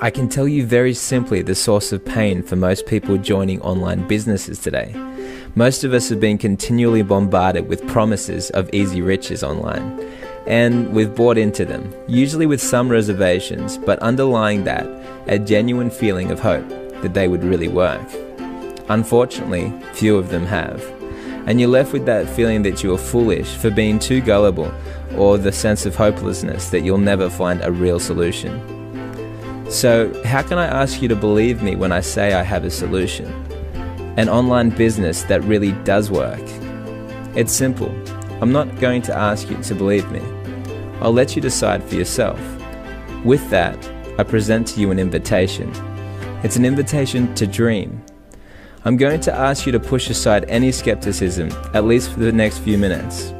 I can tell you very simply the source of pain for most people joining online businesses today. Most of us have been continually bombarded with promises of easy riches online, and we've bought into them, usually with some reservations, but underlying that, a genuine feeling of hope that they would really work. Unfortunately, few of them have, and you're left with that feeling that you are foolish for being too gullible, or the sense of hopelessness that you'll never find a real solution. So, how can I ask you to believe me when I say I have a solution? An online business that really does work. It's simple. I'm not going to ask you to believe me. I'll let you decide for yourself. With that, I present to you an invitation. It's an invitation to dream. I'm going to ask you to push aside any skepticism, at least for the next few minutes.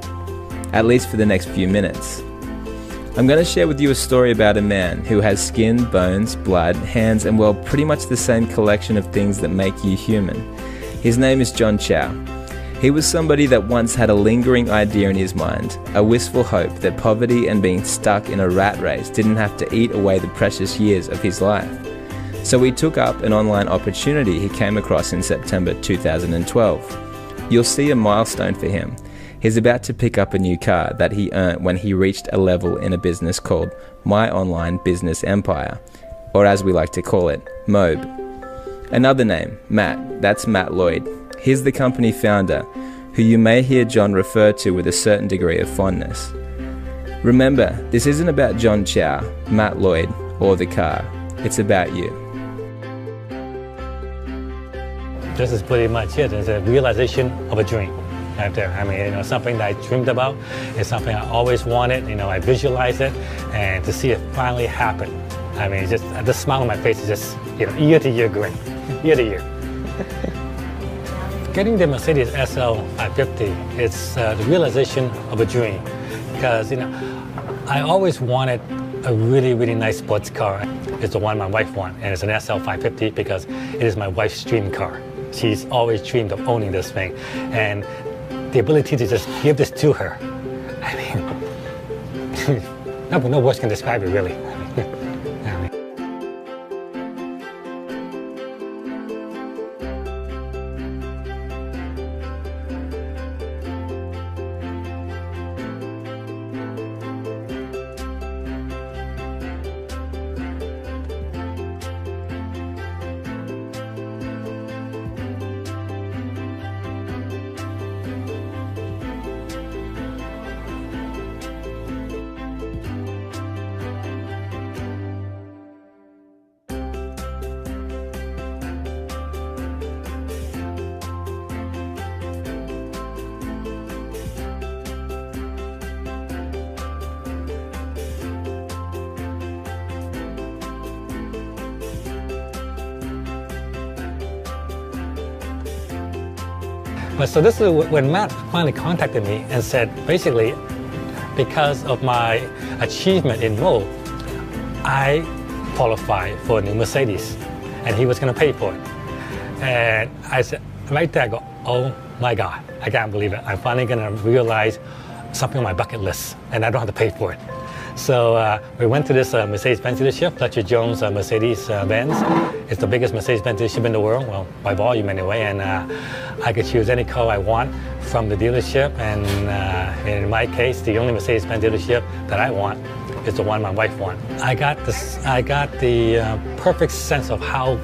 At least for the next few minutes. I'm going to share with you a story about a man who has skin, bones, blood, hands, and well, pretty much the same collection of things that make you human. His name is John Chow. He was somebody that once had a lingering idea in his mind, a wistful hope that poverty and being stuck in a rat race didn't have to eat away the precious years of his life. So he took up an online opportunity he came across in September 2012. You'll see a milestone for him. He's about to pick up a new car that he earned when he reached a level in a business called My Online Business Empire, or as we like to call it, Mobe. Another name, Matt, that's Matt Lloyd. He's the company founder, who you may hear John refer to with a certain degree of fondness. Remember, this isn't about John Chow, Matt Lloyd, or the car. It's about you. This is pretty much it. It's a realization of a dream. Right there. I mean, something that I dreamed about. It's something I always wanted. I visualize it, and to see it finally happen. I mean, just the smile on my face is just, year to year grin, year to year. Getting the Mercedes SL 550, it's the realization of a dream, because I always wanted a really, really nice sports car. It's the one my wife wants, and it's an SL 550 because it is my wife's dream car. She's always dreamed of owning this thing, and the ability to just give this to her. I mean, no words can describe it, really. But so this is when Matt finally contacted me and said, basically, because of my achievement in Mobe, I qualified for a new Mercedes, and he was going to pay for it. And I said, right there, I go, oh my God, I can't believe it. I'm finally going to realize something on my bucket list, and I don't have to pay for it. So we went to this Mercedes-Benz dealership, Fletcher Jones Mercedes-Benz. It's the biggest Mercedes-Benz dealership in the world, well, by volume anyway, and I could choose any car I want from the dealership, and in my case, the only Mercedes-Benz dealership that I want is the one my wife wants. I got the perfect sense of how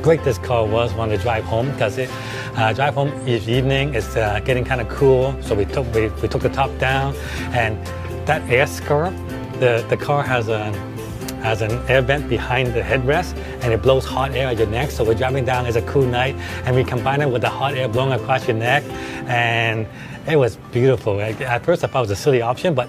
great this car was when I drive home, because drive home each evening, it's getting kind of cool, so we took the top down, and that air skirt, the car has an air vent behind the headrest, and it blows hot air at your neck. So we're driving down, it's a cool night, and we combine it with the hot air blowing across your neck, and it was beautiful. At first I thought it was a silly option, but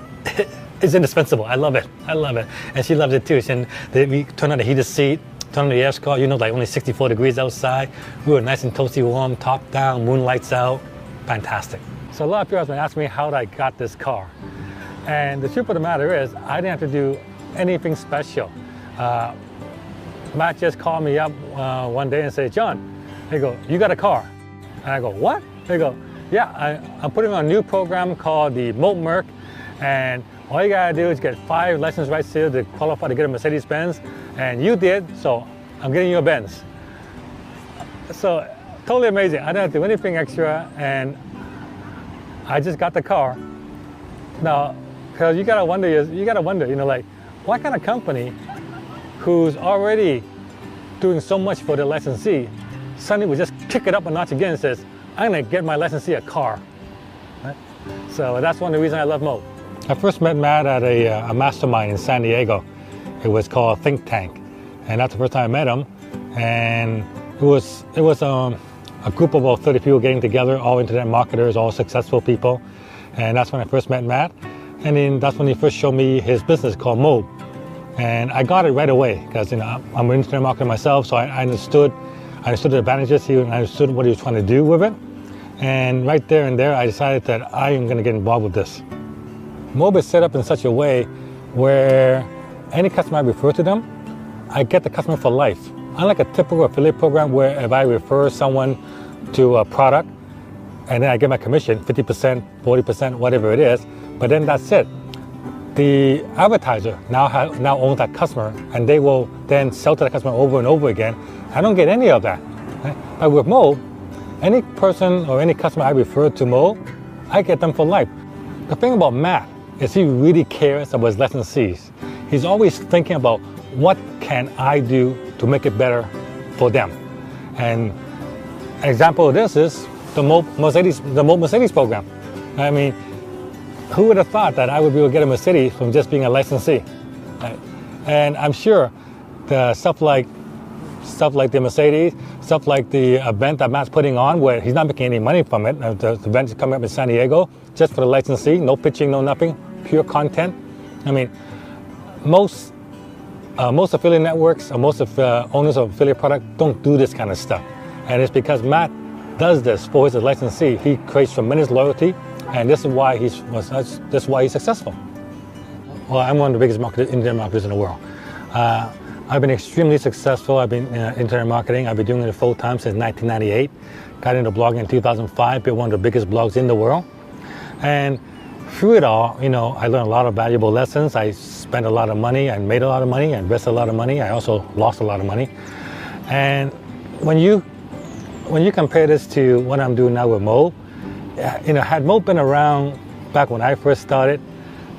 it's indispensable. I love it. I love it. And she loves it too. And we turned on the heated seat, turned on the air skirt, like only 64 degrees outside. We were nice and toasty warm, top down, moonlights out. Fantastic. So a lot of people have been asking me how I got this car. And the truth of the matter is, I didn't have to do anything special. Matt just called me up one day and said, John, they go, you got a car? And I go, what? They go, yeah, I'm putting on a new program called the Mobe, and all you gotta do is get 5 license rights here to qualify to get a Mercedes-Benz, and you did, so I'm getting you a Benz. So totally amazing. I didn't have to do anything extra, and I just got the car. Now, because you gotta wonder, you know, like, what kind of company who's already doing so much for the licensee suddenly would just kick it up a notch again and says, I'm gonna get my licensee a car. Right? So that's one of the reasons I love Mobe. I first met Matt at a mastermind in San Diego. It was called Think Tank, and that's the first time I met him. And it was a group of about 30 people getting together, all internet marketers, all successful people. And that's when I first met Matt. And then that's when he first showed me his business called Mobe. And I got it right away because, you know, I'm an internet marketer myself, so I understood the advantages here, and I understood what he was trying to do with it. And right there and there, I decided that I am going to get involved with this. Mobe is set up in such a way where any customer I refer to them, I get the customer for life. Unlike a typical affiliate program where if I refer someone to a product and then I get my commission, 50%, 40%, whatever it is, but then that's it. The advertiser now owns that customer, and they will then sell to the customer over and over again. I don't get any of that. Right? But with Mobe, any person or any customer I refer to Mobe, I get them for life. The thing about Matt is he really cares about his licensees. He's always thinking about what can I do to make it better for them. And an example of this is the Mobe Mercedes program. I mean, who would have thought that I would be able to get a Mercedes from just being a licensee? Right? And I'm sure the stuff like the Mercedes, stuff like the event that Matt's putting on, where he's not making any money from it. The event is coming up in San Diego, just for the licensee, no pitching, no nothing, pure content. I mean, most affiliate networks or most of owners of affiliate product don't do this kind of stuff. And it's because Matt does this for his licensee. He creates tremendous loyalty, and this is why he's successful. Well, I'm one of the biggest internet marketers in the world. I've been extremely successful. I've been in internet marketing. I've been doing it full time since 1998. Got into blogging in 2005, built one of the biggest blogs in the world. And through it all, you know, I learned a lot of valuable lessons. I spent a lot of money, I made a lot of money, I invested a lot of money. I also lost a lot of money. And when you compare this to what I'm doing now with Mobe, you know, had Mobe been around back when I first started,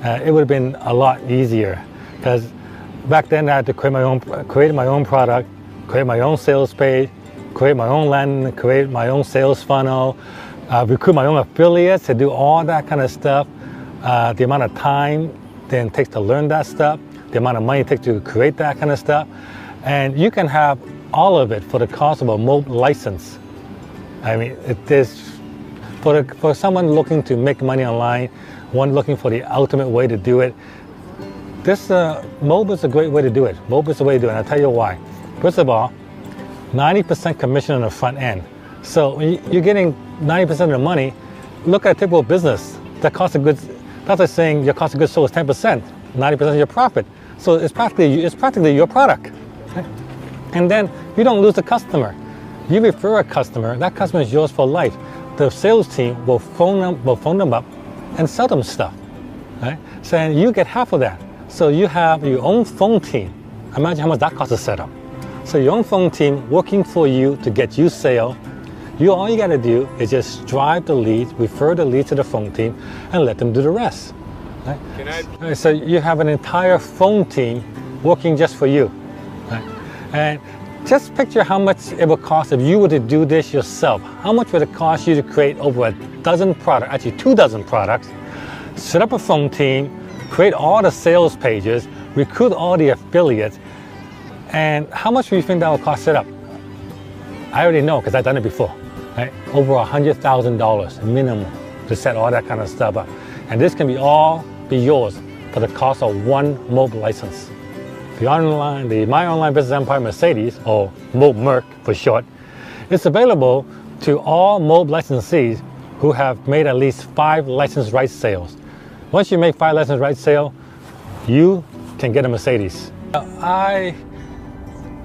it would have been a lot easier, because back then I had to create my own product, create my own sales page, create my own landing, create my own sales funnel, recruit my own affiliates to do all that kind of stuff. The amount of time then it takes to learn that stuff, the amount of money it takes to create that kind of stuff, and you can have all of it for the cost of a Mobe license. I mean, it is for someone looking to make money online, one looking for the ultimate way to do it. This Mobe is a great way to do it. Mobe is the way to do it, and I'll tell you why. First of all, 90% commission on the front end. So when you're getting 90% of the money, look at a typical business. The cost of goods, that's like saying your cost of goods sold is 10%, 90% of your profit. So it's practically your product. Okay? And then you don't lose the customer. You refer a customer, that customer is yours for life. The sales team will phone them up and sell them stuff. Right? So you get half of that. So you have your own phone team. Imagine how much that costs to set up. So your own phone team working for you to get you sale. All you got to do is just drive the leads, refer the leads to the phone team, and let them do the rest. Right? So you have an entire phone team working just for you. Right? And just picture how much it would cost if you were to do this yourself. How much would it cost you to create over a dozen products, actually 2 dozen products, set up a phone team, create all the sales pages, recruit all the affiliates, and how much do you think that would cost set up? I already know because I've done it before. Right? Over $100,000 minimum to set all that kind of stuff up. And this can be yours for the cost of one Mobe license. The My Online Business Empire Mercedes, or Mobe Merc for short, is available to all Mobe licensees who have made at least 5 license rights sales. Once you make 5 license rights sales, you can get a Mercedes.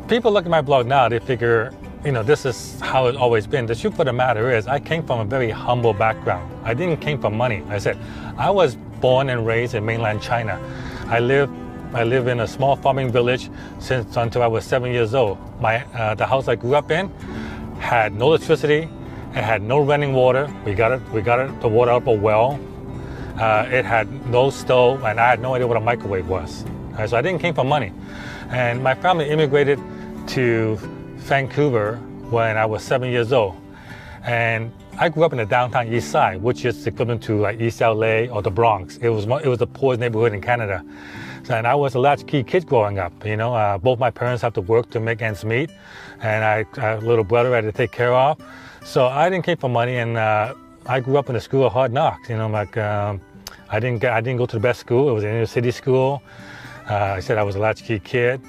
People look at my blog now, they figure, you know, this is how it's always been. The truth of the matter is, I came from a very humble background. I didn't came from money. I said, I was born and raised in mainland China. I live in a small farming village until I was 7 years old. The house I grew up in had no electricity. It had no running water. We got the water out of a well. It had no stove, and I had no idea what a microwave was. So I didn't come for money. And my family immigrated to Vancouver when I was 7 years old. And I grew up in the downtown east side, which is equivalent to like East LA or the Bronx. It was the poorest neighborhood in Canada. And I was a latchkey kid growing up. Both my parents had to work to make ends meet, and I had a little brother I had to take care of. So I didn't care for money, and I grew up in a school of hard knocks. I didn't go to the best school. It was an inner city school. I said I was a latchkey kid,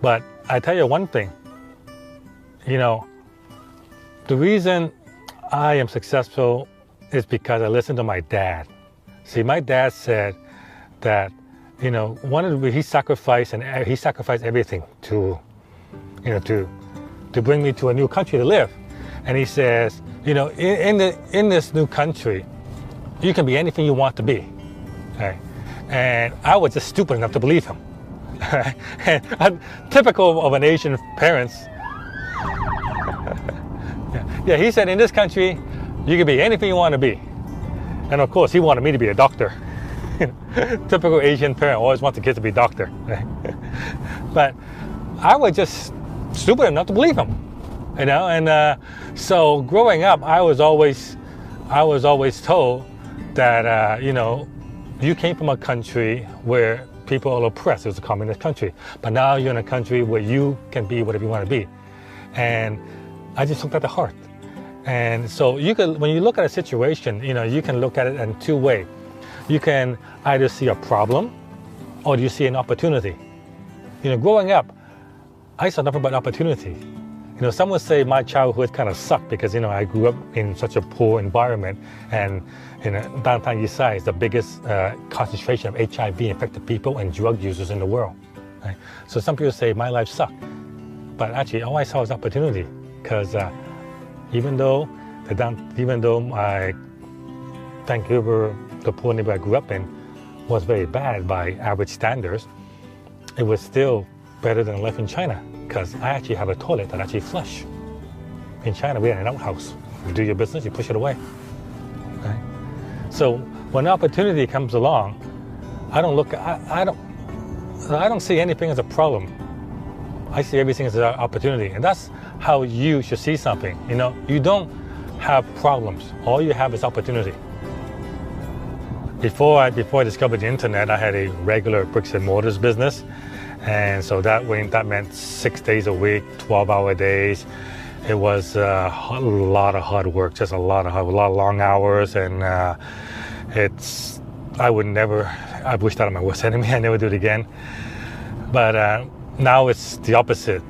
but I tell you one thing. The reason I am successful is because I listened to my dad. See, my dad said that he sacrificed everything to bring me to a new country to live. And he says, in this new country, you can be anything you want to be. Okay? And I was just stupid enough to believe him. And typical of an Asian parents. Yeah, he said, in this country, you can be anything you want to be. And of course, he wanted me to be a doctor. Typical Asian parent always wants the kids to be a doctor. But I was just stupid enough to believe him. And so growing up, I was always told that you came from a country where people are oppressed. It was a communist country, but now you're in a country where you can be whatever you want to be. And I just took that to heart. And so when you look at a situation, you can look at it in two ways. You can either see a problem, or you see an opportunity. Growing up, I saw nothing but opportunity. Some would say my childhood kind of sucked because, I grew up in such a poor environment, and downtown East Side is the biggest concentration of HIV-infected people and drug users in the world. Right? So some people say my life sucked, but actually all I saw was opportunity, because even though my Vancouver, the poor neighborhood I grew up in, was very bad by average standards, it was still better than life in China, because I actually have a toilet that actually flush. In China, we had an outhouse. You do your business, you push it away. Okay? So when opportunity comes along, I don't see anything as a problem. I see everything as an opportunity, and that's how you should see something. You don't have problems. All you have is opportunity. Before I discovered the internet, I had a regular bricks and mortars business. And so that meant 6 days a week, 12-hour days. It was a lot of hard work, just a lot of long hours. And I wish that on my worst enemy. I never do it again. But now it's the opposite,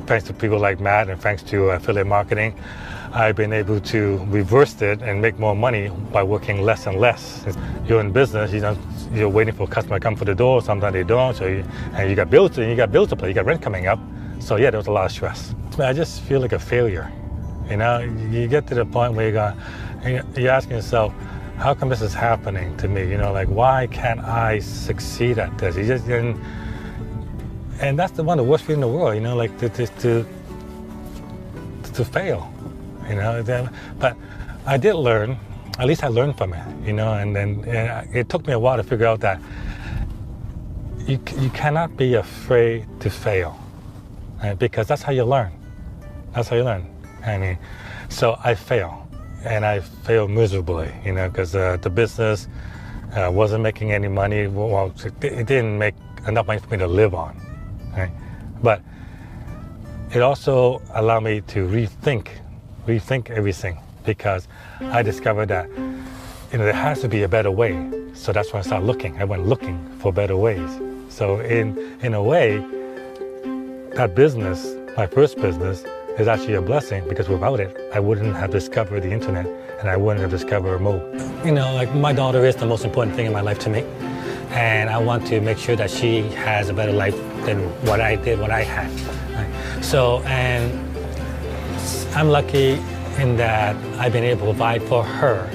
thanks to people like Matt and thanks to affiliate marketing, I've been able to reverse it and make more money by working less and less. You're in business, you're waiting for a customer to come for the door. Sometimes they don't, and you got bills to pay. You got rent coming up. So yeah, there was a lot of stress. I just feel like a failure. You get to the point where you're asking yourself, how come this is happening to me? Why can't I succeed at this? And that's one of the worst feelings in the world. To fail. But I did learn. At least I learned from it, and then it took me a while to figure out that you cannot be afraid to fail, right? Because that's how you learn. That's how you learn. So I fail, and I failed miserably, because the business wasn't making any money. Well, it didn't make enough money for me to live on, right? But it also allowed me to rethink everything, because I discovered that there has to be a better way. So that's when I started looking. I went looking for better ways. So in a way, that business, my first business, is actually a blessing, because without it, I wouldn't have discovered the internet, and I wouldn't have discovered Mobe. My daughter is the most important thing in my life to me, and I want to make sure that she has a better life than what I had. Right? So, and I'm lucky in that I've been able to provide for her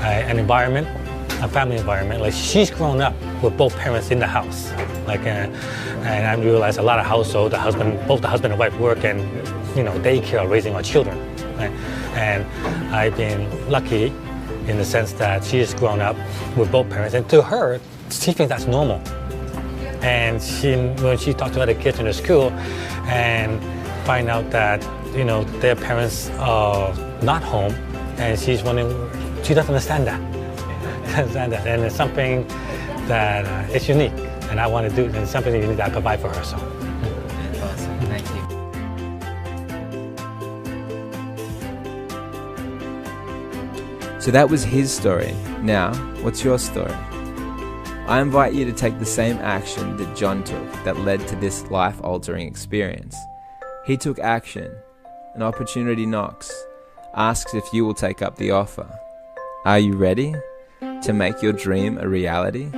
an environment a family environment. Like she's grown up with both parents in the house. And I realized a lot of households, both the husband and wife work, and they care of raising our children. Right? And I've been lucky in the sense that she has grown up with both parents, and to her, she thinks that's normal. And when she talks to other kids in the school and find out that their parents are not home, and she's wondering, she doesn't understand that. And it's something that is unique, and I want to do, and it's something unique that I provide for her. So. Awesome, thank you. So that was his story. Now, what's your story? I invite you to take the same action that John took that led to this life-altering experience. He took action. An opportunity knocks, asks if you will take up the offer. Are you ready to make your dream a reality?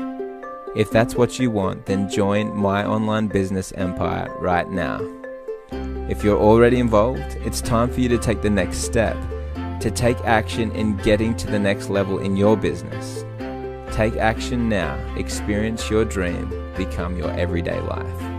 If that's what you want, then join my online business empire right now. If you're already involved, it's time for you to take the next step, to take action in getting to the next level in your business. Take action now, experience your dream, become your everyday life.